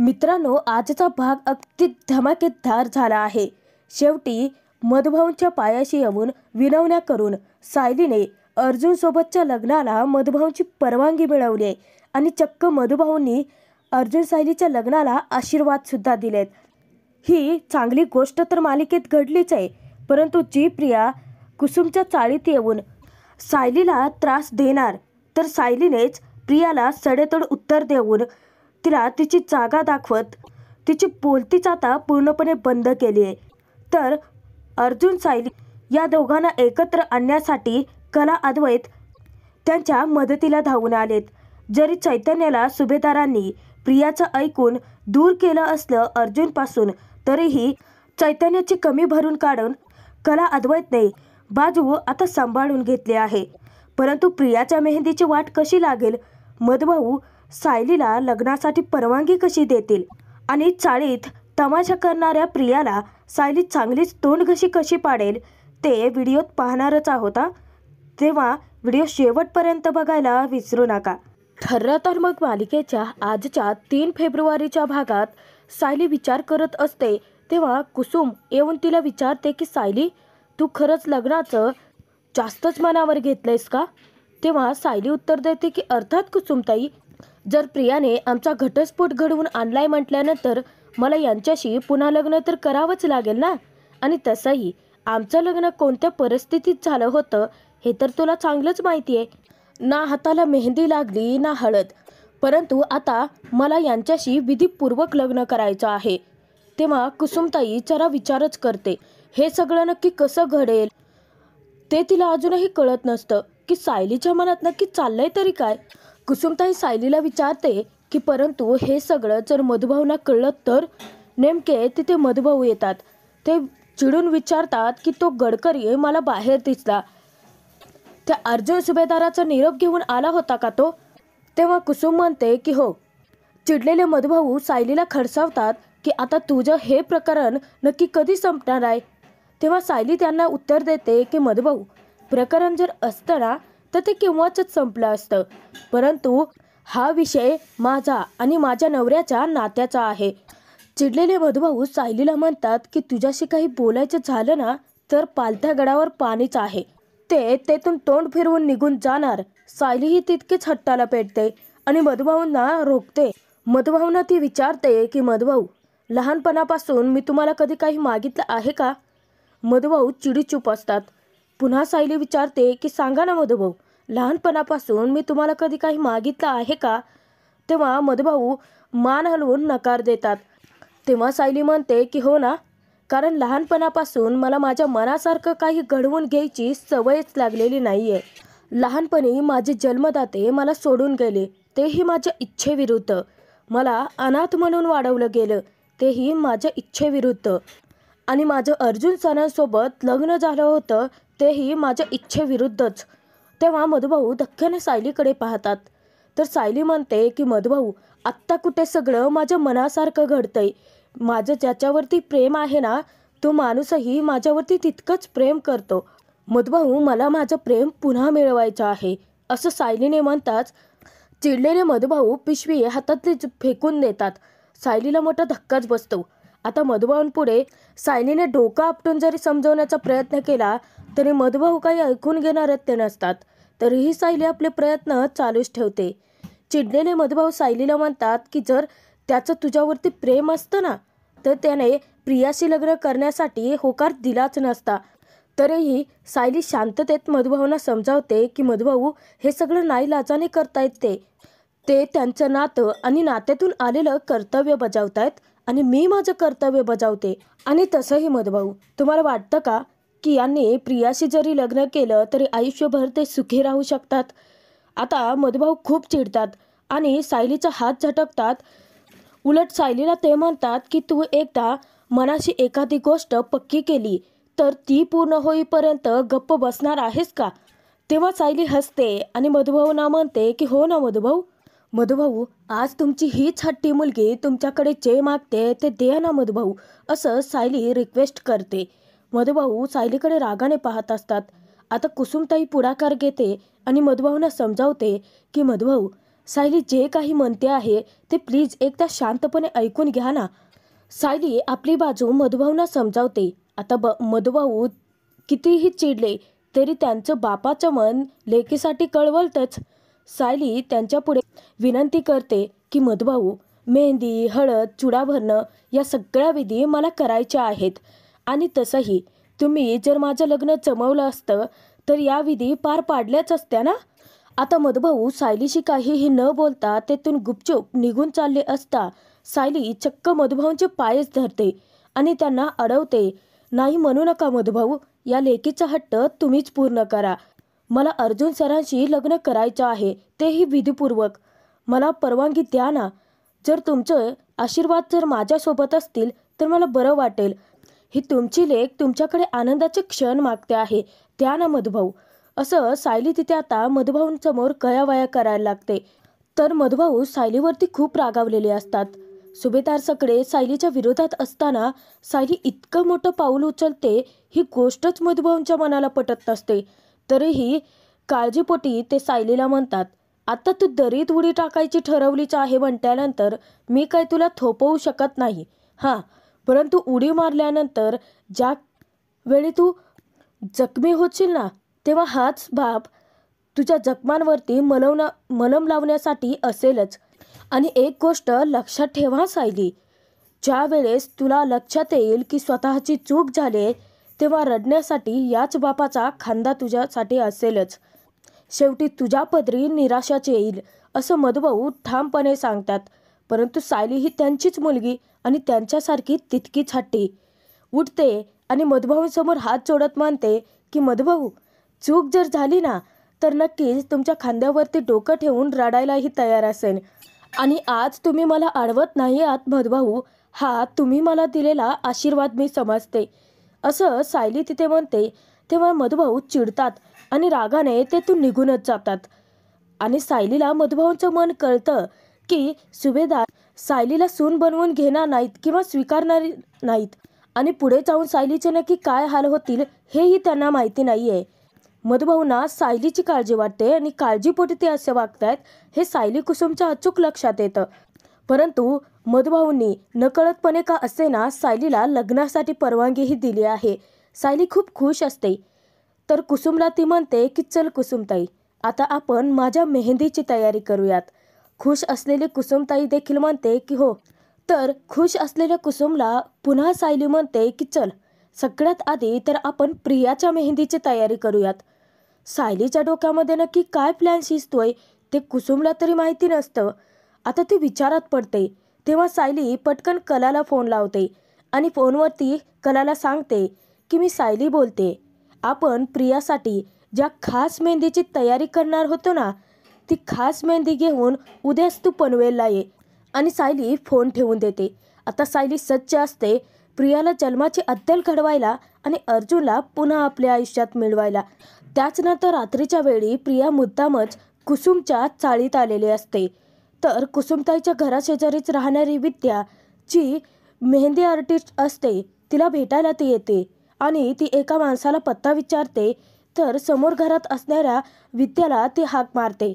मित्रांनो, आजचा भाग अगदी धमाकेदार झाला आहे। शेवटी मधुभाऊंच्या पायाशी येऊन विनवण्या करून सायलीने अर्जुन सोबतच्या लग्नाला मधुभाऊंची परवानगी मिळवली आणि चक्क मधुभाऊंनी अर्जुन सायलीच्या लग्नाला आशीर्वाद सुद्धा दिलेत। ही चांगली गोष्ट तर मालिकेत घडलीच आहे, परंतु जी प्रिया कुसुमच्या चाळीत येऊन सायलीला त्रास देणार, तर सायलीनेच प्रियाला सडेतोड उत्तर देऊन तिला तिची जागा दाखवत तिची बोलतीच आता पूर्णपणे बंद केली आहे। तर अर्जुन सायली या दोघांना एकत्र आणण्यासाठी कला अद्वैत त्यांच्या मदतीला धावून आलेत। जरी चैतन्याला सुभेदारांनी प्रियाचं ऐकून दूर केलं असलं अर्जुनपासून, तरीही चैतन्याची कमी भरून काढून कला अद्वैतने बाजू आता सांभाळून घेतली आहे। परंतु प्रियाच्या मेहंदीची वाट कशी लागेल, मधुभाऊ सायलीला लग्नासाठी परवानगी कशी देतील आणि चाळीत तमाशा करणाऱ्या प्रियाला सायली चांगलीच तोंडघशी कशी पाडेल, ते व्हिडिओत पाहणारच आहोत। तेव्हा व्हिडिओ शेवटपर्यंत बघायला विसरू नका। ठरलं तर मग मालिकेच्या आजच्या 3 फेब्रुवारीच्या भागात सायली विचार करत असते, तेव्हा कुसुम येऊन तिला विचारते की सायली, तू खरंच लग्नाचं जास्तच मनावर घेतलंयस का? तेव्हा सायली उत्तर देते की अर्थात कुसुमताई, जर प्रियाने आमचा घटस्फोट घडवून आणलाय म्हटल्यानंतर मला यांच्याशी पुन्हा लग्न तर करावंच लागेल ना। आणि तसंही आमचं लग्न कोणत्या परिस्थितीत झालं होतं हे तर तुला चांगलंच माहिती आहे ना। हाताला मेहंदी लागली ना हळद, परंतु आता मला यांच्याशी विधीपूर्वक लग्न करायचं आहे। तेव्हा कुसुमताई जरा विचारच करते, हे सगळं नक्की कसं घडेल ते तिला अजूनही कळत नसतं की सायलीच्या मनात नक्की चाललंय तरी काय। कुसुमताई सायलीला विचारते की परंतु हे सगळं जर मधुभाऊंना कळलं तर? नेमके तिथे मधुभाऊ येतात। ते चिडून विचारतात की तो गडकरी मला बाहेर दिसला, त्या अर्जुन सुभेदाराचा निरोप घेऊन आला होता का तो? तेव्हा कुसुम म्हणते की हो। चिडलेले मधुभाऊ सायलीला खडसावतात की आता तुझं हे प्रकरण नक्की कधी संपणार आहे? तेव्हा सायली त्यांना उत्तर देते की मधुभाऊ, प्रकरण जर असतं ना तर ते केव्हाच संपलं असतं, परंतु हा विषय माझा आणि माझ्या नवऱ्याच्या नात्याचा आहे। चिडलेले मधुभाऊ सायलीला म्हणतात की तुझ्याशी काही बोलायचं झालं ना तर पालथ्या गडावर पाणीच आहे, ते तेथून तोंड फिरवून निघून जाणार। सायलीही तितकेच हट्टाला पेटते आणि मधुभाऊंना रोखते। मधुभाऊंना ती विचारते की मधुभाऊ, लहानपणापासून मी तुम्हाला कधी काही मागितलं आहे का? मधुभाऊ चिडीचूप असतात। पुन्हा सायली विचारते की सांगा ना मधुभाऊ, लहानपणापासून मी तुम्हाला कधी काही मागितलं आहे का? तेव्हा मधुभाऊ मान हलवून नकार देतात। तेव्हा सायली म्हणते की हो ना, कारण लहानपणापासून मला माझ्या मनासारखं काही घडवून घ्यायची सवयच लागलेली नाहीये। लहानपणी माझे जन्मदाते मला सोडून गेले, तेही माझ्या इच्छेविरुद्ध। मला अनाथ म्हणून वाढवलं गेलं, तेही माझ्या इच्छेविरुद्ध। आणि माझं अर्जुन सरांसोबत लग्न झालं होतं, तेही माझ्या इच्छेविरुद्धच। तेव्हा मधुभाऊ धक्क्याने सायलीकडे पाहतात। तर सायली म्हणते की मधुभाऊ, आत्ता कुठे सगळं माझ्या मनासारखं घडतंय। माझं ज्याच्यावरती प्रेम आहे ना, तो माणूसही माझ्यावरती तितकंच प्रेम करतो। मधुभाऊ, मला माझं प्रेम पुन्हा मिळवायचं आहे, असं सायलीने म्हणताच चिडलेले मधुभाऊ पिशवी हातातली फेकून देतात। सायलीला मोठा धक्काच बसतो। आता मधुभाऊंपुढे सायलीने डोकं आपटून जरी समजवण्याचा प्रयत्न केला तरी मधुभाऊ काही ऐकून घेणारच ते नसतात। तरीही सायली आपले प्रयत्न चालूच ठेवते। चिडलेले मधुभाऊ सायलीला म्हणतात की जर त्याचं तुझ्यावरती प्रेम असतं ना तर त्याने प्रियाशी लग्न करण्यासाठी होकार दिलाच नसता। तरीही सायली शांततेत मधुभाऊंना समजावते की मधुभाऊ, हे सगळं नाईलाजाने करतायत, ते त्यांचं नातं आणि नात्यातून आलेलं कर्तव्य बजावतायत आणि मी माझं कर्तव्य बजावते। आणि तसंही मधुभाऊ, तुम्हाला वाटतं का की यांनी प्रियाशी जरी लग्न केलं तरी आयुष्यभर ते सुखी राहू शकतात? आता मधुभाऊ खूप चिडतात आणि सायलीचा हात झटकतात। उलट सायलीला ते म्हणतात की तू एकदा मनाशी एखादी गोष्ट पक्की केली तर ती पूर्ण होईपर्यंत गप्प बसणार आहेस का? तेव्हा सायली हसते आणि मधुभाऊंना म्हणते की हो ना मधुभाऊ। मधुभाऊ, आज तुमची हीच हट्टी मुलगी तुमच्याकडे जे मागते ते द्या ना मधुभाऊ, असं सायली रिक्वेस्ट करते। मधुभाऊ सायलीकडे रागाने पाहत असतात। आता कुसुमताई पुढाकार घेते आणि मधुभाऊंना समजावते की मधुभाऊ, सायली जे काही म्हणते आहे ते प्लीज एकदा शांतपणे ऐकून घ्या ना. सायली आपली बाजू मधुभाऊंना समजावते. आता मधुभाऊ कितीही चिडले तरी त्यांचं बापाचं मन लेकीसाठी कळवळतंच. सायली त्यांच्या पुढे विनंती करते की मधुभाऊ, मेहंदी, हळद, चुडा भरणं या सगळ्या विधी मला करायच्या आहेत. आणि तसंही तुम्ही जर माझं लग्न जमवलं असतं तर या विधी पार पाडल्याच असत्या ना. आता मधुभाऊ सायलीशी काहीही न बोलता तेथून गुपचूप निघून चालले असता सायली चक्क मधुभाऊंचे पायच धरते आणि त्यांना अडवते. नाही म्हणू नका मधुभाऊ, या लेकीचा हट्ट तुम्हीच पूर्ण करा. मला अर्जुन सरांशी लग्न करायचं आहे, तेही विधीपूर्वक. मला परवानगी द्या ना. जर तुमचं आशीर्वाद जर माझ्यासोबत असतील तर मला बरं वाटेल. ही तुमची लेक तुमच्याकडे आनंदाचे क्षण मागते आहे, द्या ना मधुभाऊ. असं सायली तिथे आता मधुभाऊंसमोर कयावया करायला लागते. तर मधुभाऊ सायलीवरती खूप रागावलेले असतात. सुभेदार सगळे सायलीच्या विरोधात असताना सायली इतकं मोठं पाऊल उचलते ही गोष्टच मधुभाऊंच्या मनाला पटत नसते. तरीही काळजीपोटी ते सायलीला म्हणतात, आता तू दरीत उडी टाकायची ठरवलीच आहे म्हटल्यानंतर मी काय तुला थोपवू शकत नाही. हां, परंतु उडी मारल्यानंतर ज्या वेळी तू जखमी होशील ना तेव्हा हाच बाप तुझ्या जखमांवरती मलम लावण्यासाठी असेलच. आणि एक गोष्ट लक्षात ठेवा सायली, ज्या वेळेस तुला लक्षात येईल की स्वतःची चूक झाली तेव्हा रडण्यासाठी याच बापाचा खांदा तुझ्यासाठी असेलच. शेवटी तुझ्या पदरी निराशाच येईल, असं मधुभाऊ ठामपणे सांगतात. परंतु सायली ही त्यांचीच मुलगी आणि त्यांच्यासारखी तितकीच हट्टी. उठते आणि मधुभाऊंसमोर हात जोडत मानते की मधुभाऊ, चूक जर झाली ना तर नक्कीच तुमच्या खांद्यावरती डोकं ठेवून रडायलाही तयार असेल. आणि आज तुम्ही मला अडवत नाही आहात मधुभाऊ, हा तुम्ही मला दिलेला आशीर्वाद मी समजते. असं सायली तिथे म्हणते तेव्हा मधुभाऊ चिडतात आणि रागाने तेथून निघूनच जातात. आणि सायलीला मधुभाऊंचं मन कळतं की सुभेदार सायलीला सून बनवून घेणार नाहीत किंवा स्वीकारणार नाहीत. आणि पुढे जाऊन सायलीचे नक्की काय हाल होतील हेही त्यांना माहिती नाही आहे. मधुभाऊंना सायलीची काळजी वाटते आणि काळजीपोटी ते असे वागतायत हे सायली कुसुमच्या अचूक लक्षात येतं. परंतु मधुभाऊंनी नकळतपणे का असेना सायलीला लग्नासाठी परवानगीही दिली आहे. सायली खूप खुश असते. तर कुसुमला ती म्हणते की चल कुसुमताई, आता आपण माझ्या मेहंदीची तयारी करूयात. खुश असलेली कुसुमताई देखील म्हणते की हो. तर खुश असलेल्या कुसुमला पुन्हा सायली म्हणते की चल, सगळ्यात आधी तर आपण प्रियाच्या मेहंदीची तयारी करूयात. सायलीच्या डोक्यामध्ये नक्की काय प्लॅन शिजतोय ते कुसुमला तरी माहिती नसतं. आता ती विचारात पडते. तेव्हा सायली पटकन कलाला फोन लावते आणि फोनवरती कलाला सांगते की मी सायली बोलते. आपण प्रियासाठी ज्या खास मेहंदीची तयारी करणार होतो ना, ती खास मेहंदी घेऊन उद्याच तू पनवेलला ये. आणि सायली फोन ठेवून देते. आता सायली सज्ज असते प्रियाला जन्माची अद्दल घडवायला आणि अर्जुनला पुन्हा आपल्या आयुष्यात मिळवायला. त्याचनंतर रात्रीच्या वेळी प्रिया मुद्दामच कुसुमच्या चाळीत आलेली असते. तर कुसुमताईच्या घराशेजारीच राहणारी विद्या जी मेहंदी आर्टिस्ट असते तिला भेटायला ती येते आणि ती एका माणसाला पत्ता विचारते. तर समोर घरात असणाऱ्या विद्याला ती हाक मारते.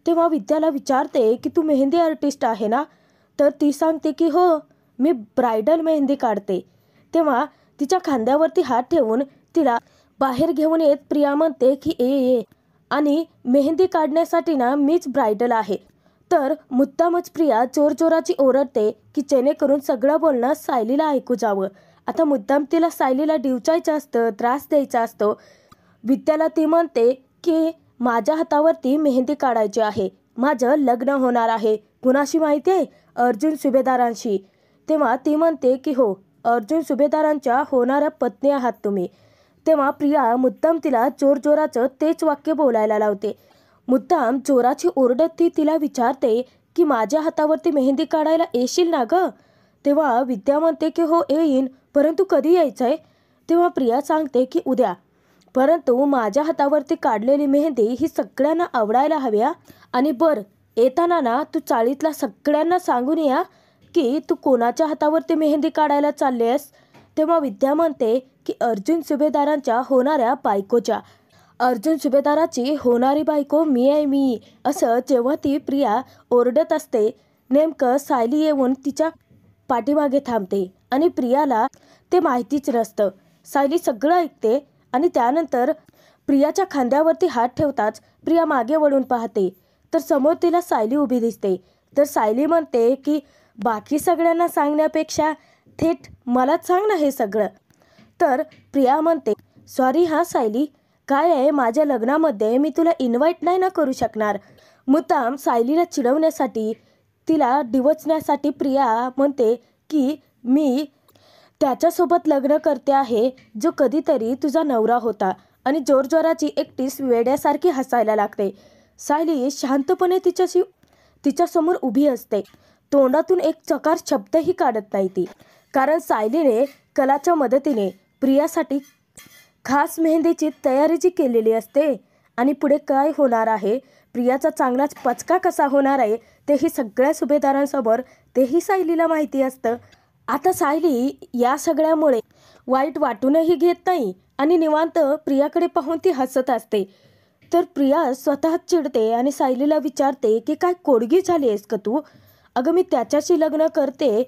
तेव्हा विद्याला विचारते की तू मेहंदी आर्टिस्ट आहे ना. तर ती सांगते की हो, मी ब्रायडल मेहंदी काढते. तेव्हा तिच्या खांद्यावरती हात ठेवून तिला बाहेर घेऊन येत प्रिया म्हणते की ए आणि मेहंदी काढण्यासाठी ना मीच ब्रायडल आहे. तर मुद्दामच प्रिया जोरजोराची ओरडते की जेणेकरून सगळं बोलणं सायलीला ऐकू जावं. आता मुद्दाम तिला सायलीला डिवचायचं असतं, त्रास द्यायचा असतो. विद्याला ती म्हणते की माझ्या हातावरती मेहंदी काढायची आहे, माझं लग्न होणार आहे. कुणाशी माहिती आहे? अर्जुन सुभेदारांशी. तेव्हा ती म्हणते की हो, अर्जुन सुभेदारांच्या होणाऱ्या पत्नी आहात तुम्ही. तेव्हा प्रिया मुद्दाम तिला जोरजोराचं तेच वाक्य बोलायला लावते. मुद्दाम जोराची ओरडत ती तिला विचारते की माझ्या हातावरती मेहंदी काढायला येशील ना गं. तेव्हा विद्या म्हणते की हो येईन, परंतु कधी यायचं आहे? तेव्हा प्रिया सांगते की उद्या. परंतु माझ्या हातावरती काढलेली मेहंदी ही सगळ्यांना आवडायला हव्या. आणि बरं, येताना ना तू चाळीतला सगळ्यांना सांगून या की तू कोणाच्या हातावरती मेहंदी काढायला चाललेस. तेव्हा विद्या म्हणते की अर्जुन सुभेदारांच्या होणाऱ्या बायकोच्या. अर्जुन सुभेदाराची होणारी बायको मी आहे मी, असं जेव्हा ती प्रिया ओरडत असते, नेमकं सायली येऊन तिच्या पाठीमागे थांबते आणि प्रियाला ते माहितीच नसतं. सायली सगळं ऐकते आणि त्यानंतर प्रियाच्या खांद्यावरती हात ठेवताच प्रिया मागे वळून पाहते, तर समोर तिला सायली उभी दिसते. तर सायली म्हणते की बाकी सगळ्यांना सांगण्यापेक्षा थेट मलाच सांग ना हे सगळं. तर प्रिया म्हणते, सॉरी हां सायली, काय आहे, माझ्या लग्नामध्ये मी तुला इन्व्हाइट नाही ना करू शकणार. मुद्दाम सायलीला चिडवण्यासाठी, तिला डिवचण्यासाठी प्रिया म्हणते की मी त्याच्यासोबत लग्न करते आहे जो कधीतरी तुझा नवरा होता, आणि जोरजोराची एकटीच वेड्यासारखी हसायला लागते. सायली शांतपणे तिच्यासमोर उभी असते. तोंडातून एक चकार शब्दही काढत नाही ती, कारण सायलीने कलाच्या मदतीने प्रियासाठी खास मेहंदीची तयारी जी केलेली असते आणि पुढे काय होणार आहे, प्रियाचा चांगलाच पचका कसा होणार आहे, तेही सगळ्या सुभेदारांसमोर तेही सायलीला माहिती असतं. आता सायली या सगळ्यामुळे वाईट वाटूनही घेत नाही आणि निवांत प्रियाकडे पाहून ती हसत असते. तर प्रिया स्वतः चिडते आणि सायलीला विचारते की काय कोडगी झाली आहेस का तू? अगं मी त्याच्याशी लग्न करते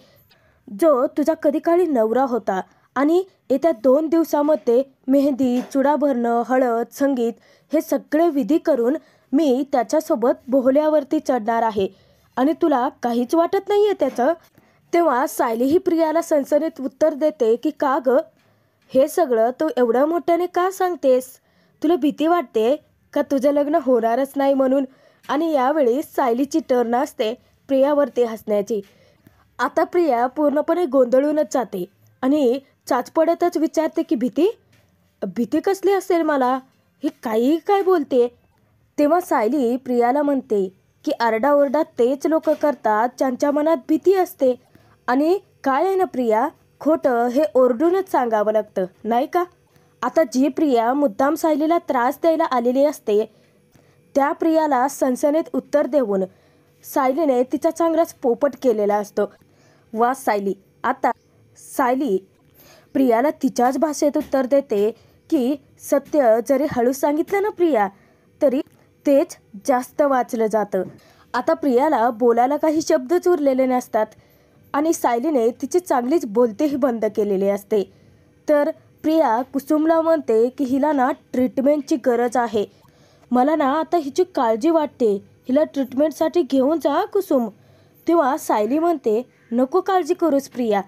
जो तुझा कधी काळी नवरा होता, आणि येत्या 2 दिवसामध्ये मेहंदी, चुडा भरणं, हळद, संगीत हे सगळे विधी करून मी त्याच्यासोबत बोहल्यावरती चढणार आहे, आणि तुला काहीच वाटत नाही आहे त्याचं? तेव्हा सायली ही प्रियाला सणसणीत उत्तर देते की का गं, हे सगळं तू एवढ्या मोठ्याने का सांगतेस? तुला भीती वाटते का तुझं लग्न होणारच नाही म्हणून? आणि यावेळी सायलीची टर्न असते प्रियावरती हसण्याची. आता प्रिया पूर्णपणे गोंधळूनच जाते आणि चाचपडतच विचारते की भीती कसली असेल मला, ही काही काय बोलते? तेव्हा सायली प्रियाला म्हणते की आरडाओरडा तेच लोक करतात ज्यांच्या मनात भीती असते, आणि काय आहे ना प्रिया, खोटं हे ओरडूनच सांगावं लागतं नाही का? आता जी प्रिया मुद्दाम सायलीला त्रास द्यायला आलेली असते, त्या प्रियाला सणसणीत उत्तर देऊन सायलीने तिचा चांगलाच पोपट केलेला असतो. वा सायली. आता सायली प्रियाला तिच्याच भाषेत उत्तर देते की सत्य जरी हळू सांगितलं ना प्रिया, तरी तेच जास्त वाचलं जातं. आता प्रियाला बोलायला काही शब्दच उरलेले नसतात आणि सायलीने तिची चांगलीच बोलतेही बंद केलेली असते. तर प्रिया कुसुमला म्हणते की हिला ना ट्रीटमेंटची गरज आहे, मला ना आता हिची काळजी वाटते, हिला ट्रीटमेंटसाठी घेऊन जा कुसुम. तेव्हा सायली म्हणते, नको काळजी करूस प्रिया,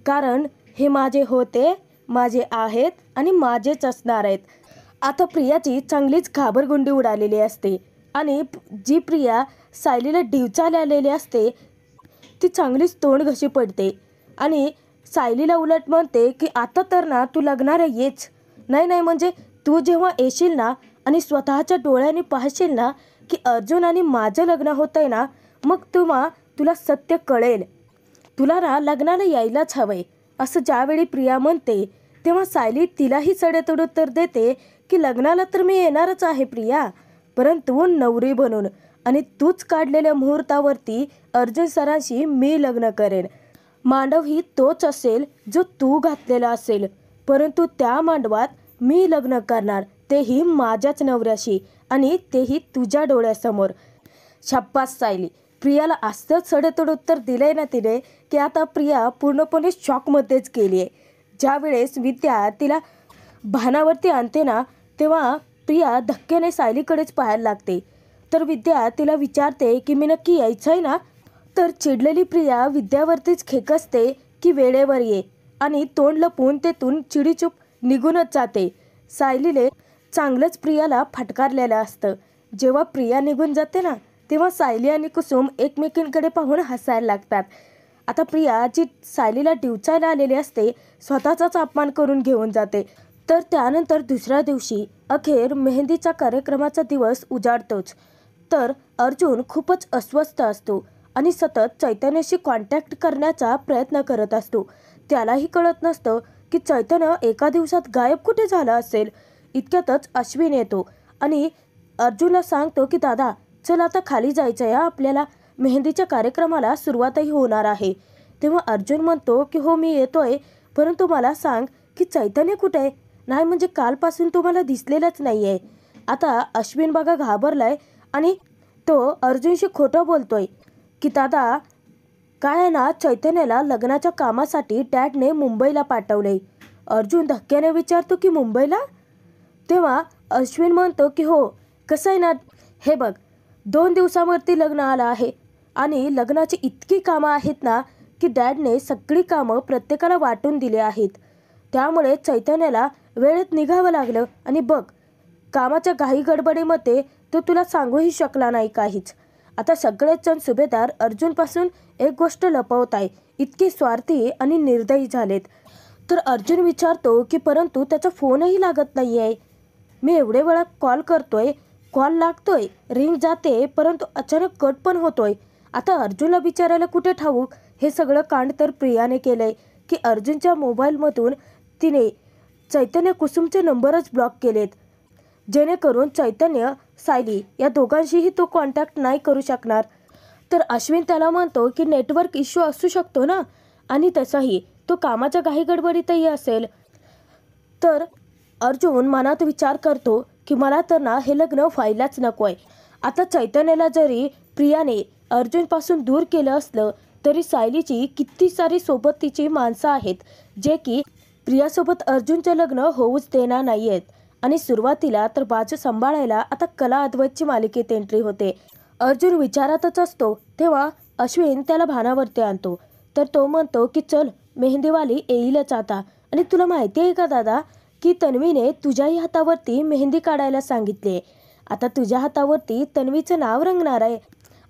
कारण हे माझे होते, माझे आहेत आणि माझेच असणार आहेत. आता प्रियाची चांगलीच घाबरगुंडी उडालेली असते आणि जी प्रिया सायलीला डिवचायला आलेली असते ती चांगलीच तोंड घशी पडते आणि सायलीला उलट म्हणते की आता तर ना तू लग्नाला येच. नाही म्हणजे तू जेव्हा येशील ना आणि स्वतःच्या डोळ्यांनी पाहशील ना की अर्जुन आणि माझं लग्न होतंय ना, मग तुला सत्य कळेल, तुला ना लग्नाला यायलाच हवंय. असं ज्यावेळी प्रिया म्हणते तेव्हा सायली तिलाही सडेतोड उत्तर देते की लग्नाला तर मी येणारच आहे प्रिया, परंतु नवरी बनून, आणि तूच काढलेल्या मुहूर्तावरती अर्जुन सरांशी मी लग्न करेन. मांडवही तोच असेल जो तू घातलेला असेल, परंतु त्या मांडवात मी लग्न करणार, तेही माझ्याच नवऱ्याशी, आणि तेही तुझ्या डोळ्यासमोर. शाब्बास सायली. प्रियाला असंच सडेतोड उत्तर दिलंय ना तिने की आता प्रिया पूर्णपणे शॉकमध्येच गेली आहे. ज्यावेळेस विद्या तिला भानावरती आणते ना, तेव्हा प्रिया धक्क्याने सायलीकडेच पाहायला लागते. तर विद्या तिला विचारते की मी नक्की यायचं आहे ना? तर चिडलेली प्रिया विद्यावरतीच खेकसते की वेळेवर ये, आणि तोंड लपवून तेथून चिडीचूप निघूनच जाते. सायलीने चांगलंच प्रियाला फटकारलेलं असतं. जेव्हा प्रिया निघून जाते ना, तेव्हा सायली आणि कुसुम एकमेकींकडे पाहून हसायला लागतात. आता प्रिया जी सायलीला डिवचायला आलेली असते स्वतःचाच अपमान करून घेऊन जाते. तर त्यानंतर दुसऱ्या दिवशी अखेर मेहंदीचा कार्यक्रमाचा दिवस उजाडतोच. तर अर्जुन खूपच अस्वस्थ असतो आणि सतत चैतन्याशी कॉन्टॅक्ट करण्याचा प्रयत्न करत असतो. त्यालाही कळत नसतं की चैतन्य एका दिवसात गायब कुठे झाला असेल. इतक्यातच अश्विन येतो आणि अर्जुनला सांगतो की दादा चल आता खाली जायचं आहे, आपल्याला मेहंदीच्या कार्यक्रमाला सुरुवातही होणार आहे. तेव्हा अर्जुन म्हणतो की हो मी येतोय, परंतु मला सांग की चैतन्य कुठे आहे? नाही म्हणजे कालपासून तो मला दिसलेलाच नाही आहे. आता अश्विन बघा घाबरलाय आणि तो अर्जुनशी खोटं बोलतोय की दादा काय आहे ना, चैतन्याला लग्नाच्या कामासाठी डॅडने मुंबईला पाठवले. अर्जुन धक्क्याने विचारतो की मुंबईला? तेव्हा अश्विन म्हणतो की हो, कसं आहे ना, हे बघ 2 दिवसांवरती लग्न आलं आहे आणि लग्नाची इतकी कामं आहेत ना की डॅडने सगळी कामं प्रत्येकाला वाटून दिली आहेत. त्यामुळे चैतन्याला वेळेत निघावं लागलं आणि बघ कामाच्या घाई गडबडीमध्ये तो तुला सांगूही शकला नाही काहीच. आता सगळेच जण सुभेदार अर्जुनपासून एक गोष्ट लपवत आहे, इतके स्वार्थी आणि निर्दयी झालेत. तर अर्जुन विचारतो की परंतु त्याचा फोनही लागत नाही आहे. मी एवढे वेळा कॉल करतोय, कॉल लागतोय, रिंग जाते, परंतु अचानक कट पण होतोय. आता अर्जुनला विचारायला कुठे ठाऊक हे सगळं कांड तर प्रियाने केलंय की अर्जुनच्या मोबाईलमधून तिने चैतन्य कुसुमचे नंबरच ब्लॉक केलेत, जेणेकरून चैतन्य सायली या दोघांशीही तो कॉन्टॅक्ट नाही करू शकणार. तर अश्विन त्याला म्हणतो की नेटवर्क इश्यू असू शकतो ना, आणि तसाही तो कामाच्या घाई गडबडीतही असेल. तर अर्जुन मनात विचार करतो की मला तर ना हे लग्न व्हायलाच नको आहे. आता चैतन्याला जरी प्रियाने अर्जुनपासून दूर केलं असलं तरी सायलीची किती सारी सोबतीची माणसं आहेत जे की प्रियासोबत अर्जुनचं लग्न होऊच देणार नाही आहेत. आणि सुरुवातीला तर बाजू सांभाळायला आता कला अद्वैतची मालिकेत एंट्री होते. अर्जुन विचारातच असतो तेव्हा अश्विन त्याला भानावरती आणतो. तर तो म्हणतो की चल मेहंदीवाली येईलच आता. आणि तुला माहिती आहे का दादा की तन्वीने तुझ्याही हातावरती मेहंदी काढायला सांगितली. आता तुझ्या हातावरती तन्वीचं नाव रंगणार आहे.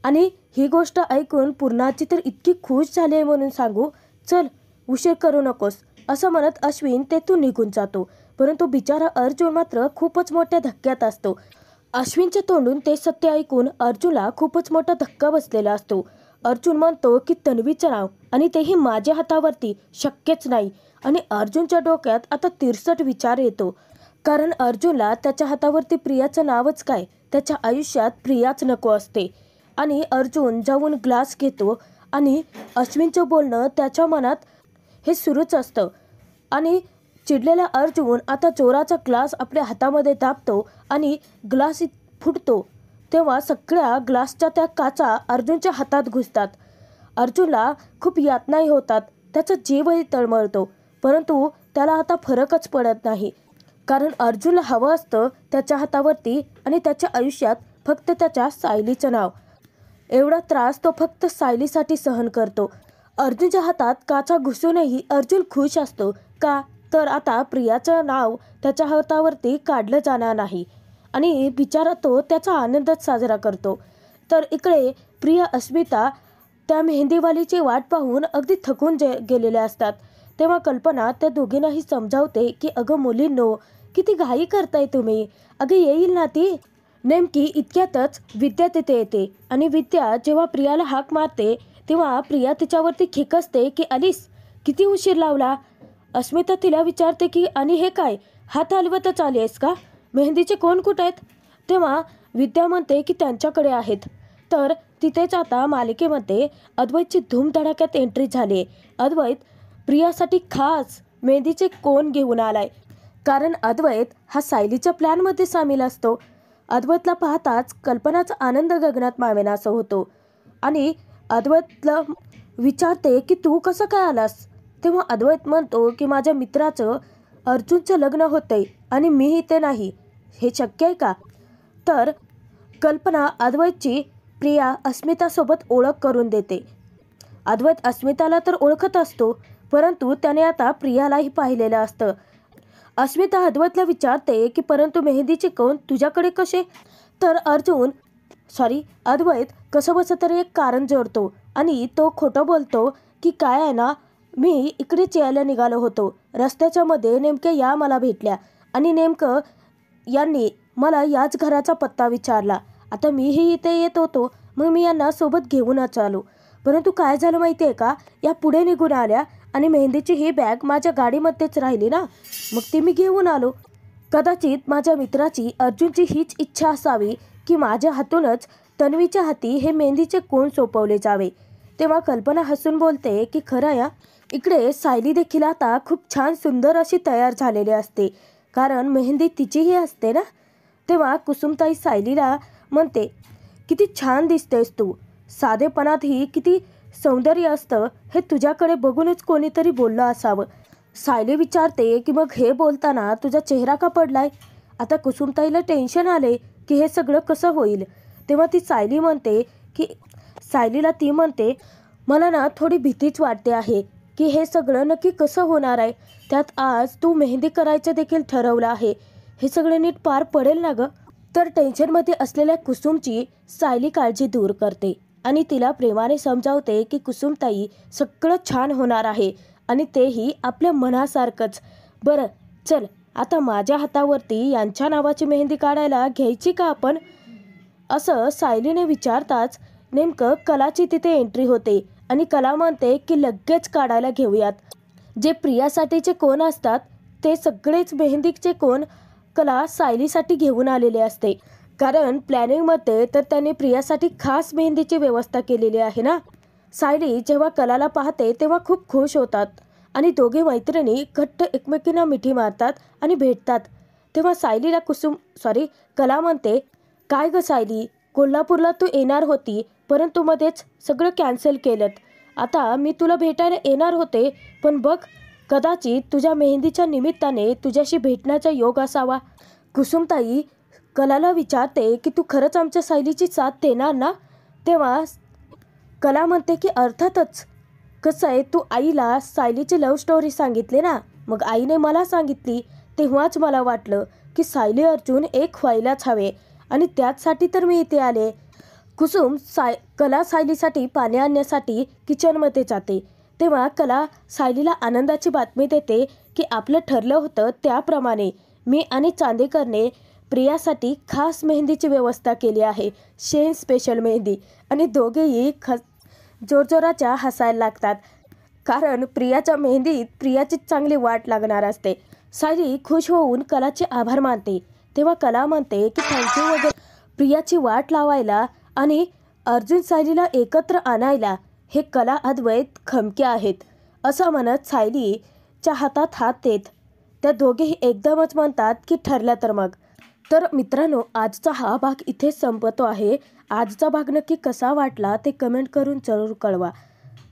आणि ही गोष्ट ऐकून पूर्णाची तर इतकी खुश झाली आहे म्हणून सांगू, चल उशीर करू नकोस असं म्हणत अश्विन तेथून निघून जातो. परंतु बिचारा अर्जुन मात्र खूपच मोठ्या धक्क्यात असतो. अश्विनच्या तोंडून ते सत्य ऐकून अर्जुनला खूपच मोठा धक्का बसलेला असतो. अर्जुन म्हणतो की तन्वीचं नाव आणि तेही माझ्या हातावरती शक्यच नाही. आणि अर्जुनच्या डोक्यात आता 63 विचार येतो, कारण अर्जुनला त्याच्या हातावरती प्रियाचं नावच काय, त्याच्या आयुष्यात प्रियाच नको असते. आणि अर्जुन जाऊन ग्लास घेतो आणि अश्विनचं बोलणं त्याच्या मनात हे सुरूच असतं. आणि चिडलेला अर्जुन आता जोराचा ग्लास आपल्या हातामध्ये दाबतो आणि ग्लास फुटतो. तेव्हा सगळ्या ग्लासच्या त्या काचा अर्जुनच्या हातात घुसतात. अर्जुनला खूप यातनाही होतात, त्याचा जीवही तळमळतो. परंतु त्याला आता फरकच पडत नाही, कारण अर्जुनला हवं असतं त्याच्या हातावरती आणि त्याच्या आयुष्यात फक्त त्याच्या सायलीचं नाव. एवढा त्रास तो फक्त सायलीसाठी सहन करतो. अर्जुनच्या हातात काचा घुसूनही अर्जुन खुश असतो. का तर आता प्रियाचं नाव त्याच्या हातावरती काढलं जाणार नाही आणि बिचारा तो त्याचा आनंदच साजरा करतो. तर इकडे प्रिया अस्मिता त्या मेहंदीवालीची वाट पाहून अगदी थकून गेलेल्या असतात. तेव्हा कल्पना त्या दोघींनाही समजावते की अगं मुलींनो, किती घाई करताय तुम्ही, अगं येईल ना ती. नेमकी इतक्यातच विद्या तिथे येते आणि विद्या जेव्हा प्रियाला हाक मारते तेव्हा प्रिया तिच्यावरती खेकसते की अलिस किती उशीर लावला. अस्मिता तिला विचारते की आणि हे काय, हात हलवतच आली आहेस का, मेहंदीचे कोण कुठे आहेत? तेव्हा विद्या म्हणते की त्यांच्याकडे आहेत. तर तिथेच आता मालिकेमध्ये अद्वैतची धूमधडाक्यात एंट्री झाली. अद्वैत प्रियासाठी खास मेहंदीचे कोण घेऊन आलाय, कारण अद्वैत हा सायलीच्या प्लॅनमध्ये सामील असतो. अद्वैतला पाहताच कल्पनाचा आनंद गगनात मावेनासा होतो आणि अद्वैतला विचारते की तू कसं काय आलास? तेव्हा अद्वैत म्हणतो की माझ्या मित्राचं अर्जुनचं लग्न होतंय आणि मी इथे नाही, हे शक्य आहे का? तर कल्पना अद्वैतची प्रिया अस्मितासोबत ओळख करून देते. अद्वैत अस्मिताला तर ओळखत असतो, परंतु त्याने आता प्रियालाही पाहिलेलं असतं. अस्मिता अद्वैतला विचारते की परंतु मेहंदीचे कोण तुझ्याकडे कसे? तर अद्वैत कसं बसं तरी एक कारण जोडतो आणि तो खोटं बोलतो की काय आहे ना, मी इकडेच यायला निघालो होतो, रस्त्याच्या मध्ये नेमक्या या मला भेटल्या आणि नेमकं यांनी मला याच घराचा पत्ता विचारला. आता मीही इथे येत होतो, मग मी यांना सोबत घेऊनच आलो. परंतु काय झालं माहिती आहे का, या पुढे निघून आल्या आणि मेहंदीची ही बॅग माझ्या गाडीमध्येच राहिली ना, मग ती मी घेऊन आलो. कदाचित माझ्या मित्राची अर्जुनची हीच इच्छा असावी की माझ्या हातूनच तन्वीच्या हाती हे मेहंदीचे कोण सोपवले जावे. तेव्हा कल्पना हसून बोलते की खरं या, इकडे सायली देखील आता खूप छान सुंदर अशी तयार झालेली असते, कारण मेहंदी तिचीही असते ना. तेव्हा कुसुमताई सायलीला म्हणते, किती छान दिसतेस तू, साधेपणातही किती सौंदर्य असतं हे तुझ्याकडे बघूनच कोणीतरी बोललं असावं. सायली विचारते की मग हे बोलताना तुझा चेहरा का पडलाय? आता कुसुमताईला टेन्शन आले की हे सगळं कसं होईल. तेव्हा सायलीला ती म्हणते, मला ना थोडी भीतीच वाटते आहे की हे सगळं नक्की कसं होणार आहे. त्यात आज तू मेहंदी करायचं देखील ठरवलं आहे. हे सगळं नीट पार पडेल ना गं? तर टेन्शनमध्ये असलेल्या कुसुमची सायली काळजी दूर करते आणि तिला प्रेमाने समजावते की कुसुमताई सगळं छान होणार आहे आणि तेही आपल्या मनासारखंच. बरं चल, आता माझ्या हातावरती यांच्या नावाची मेहंदी काढायला घ्यायची का आपण? असं सायलीने विचारताच नेमकं कलाची तिथे एंट्री होते आणि कला म्हणते की लगेच काढायला घेऊयात. जे प्रियासाठीचे कोण असतात ते सगळेच मेहंदीचे कोण कला सायलीसाठी घेऊन आलेले असते. कारण प्लॅनिंगमध्ये तर त्यांनी प्रियासाठी खास मेहंदीची व्यवस्था केलेली आहे ना. सायली जेव्हा कलाला पाहते तेव्हा खूप खुश होतात आणि दोघे मैत्रिणी घट्ट एकमेकींना मिठी मारतात आणि भेटतात. तेव्हा कला म्हणते, काय गं सायली, कोल्हापूरला तू येणार होती परंतु मध्येच सगळं कॅन्सल केलं. आता मी तुला भेटायला येणार होते पण बघ, कदाचित तुझ्या मेहंदीच्या निमित्ताने तुझ्याशी भेटण्याचा योग असावा. कुसुमताई कलाला विचारते की तू खरंच आमच्या सायलीची साथ देणार ना? तेव्हा कला म्हणते की अर्थातच. कसं आहे, तू आईला सायलीची लव्ह स्टोरी सांगितली ना, मग आईने मला सांगितली. तेव्हाच मला वाटलं की सायली अर्जुन एक व्हायलाच हवे आणि त्याचसाठी तर मी इथे आले. कला सायलीसाठी पाणी आणण्यासाठी किचनमध्ये जाते. तेव्हा कला सायलीला आनंदाची बातमी देते की आपलं ठरलं होतं त्याप्रमाणे मी आणि चांदेकरने प्रियासाठी खास मेहंदीची व्यवस्था केली आहे, शेन स्पेशल मेहंदी. आणि दोघेही जोरजोराच्या हसायला लागतात कारण प्रियाच्या मेहंदीत प्रियाची चांगली वाट लागणार असते. सायली खुश होऊन कलाचे आभार मानते. तेव्हा कला म्हणते की थँक्यू वगैरे, प्रियाची वाट लावायला आणि अर्जुन सायलीला एकत्र आणायला हे कला अद्वैत खमके आहेत. असं म्हणत सायलीच्या हातात हात देत त्या दोघेही एकदमच म्हणतात की ठरलं तर मग. तर मित्रांनो, आजचा हा भाग इथे संपतो आहे. आजचा भाग नक्की कसा वाटला ते कमेंट करून जरूर कळवा.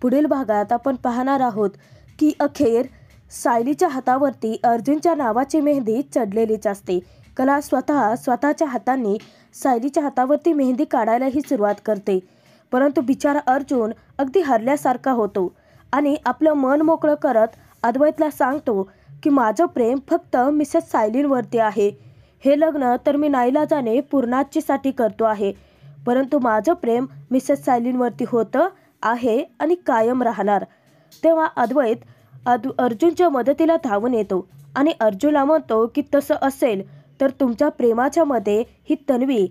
पुढील भागात आपण पाहणार आहोत की अखेर सायलीच्या हातावरती अर्जुनच्या नावाची मेहंदी चढलेलीच असते. कला स्वतःच्या हातांनी सायलीच्या हातावरती मेहंदी काढायलाही सुरुवात करते. परंतु बिचारा अर्जुन अगदी हरल्यासारखा होतो आणि आपलं मन मोकळं करत अद्वैतला सांगतो की माझं प्रेम फक्त मिसेस सायलींवरती आहे. हे लग्न तर मी नाईलाजाने पूर्णाच्चीसाठी करतो आहे, परंतु माझं प्रेम मिसेस सायलींवरती होतं आहे आणि कायम राहणार. तेव्हा अद्वैत अर्जुनच्या मदतीला धावून येतो आणि अर्जुनला म्हणतो की तसं असेल तर तुमच्या प्रेमाच्या मध्ये ही तन्वी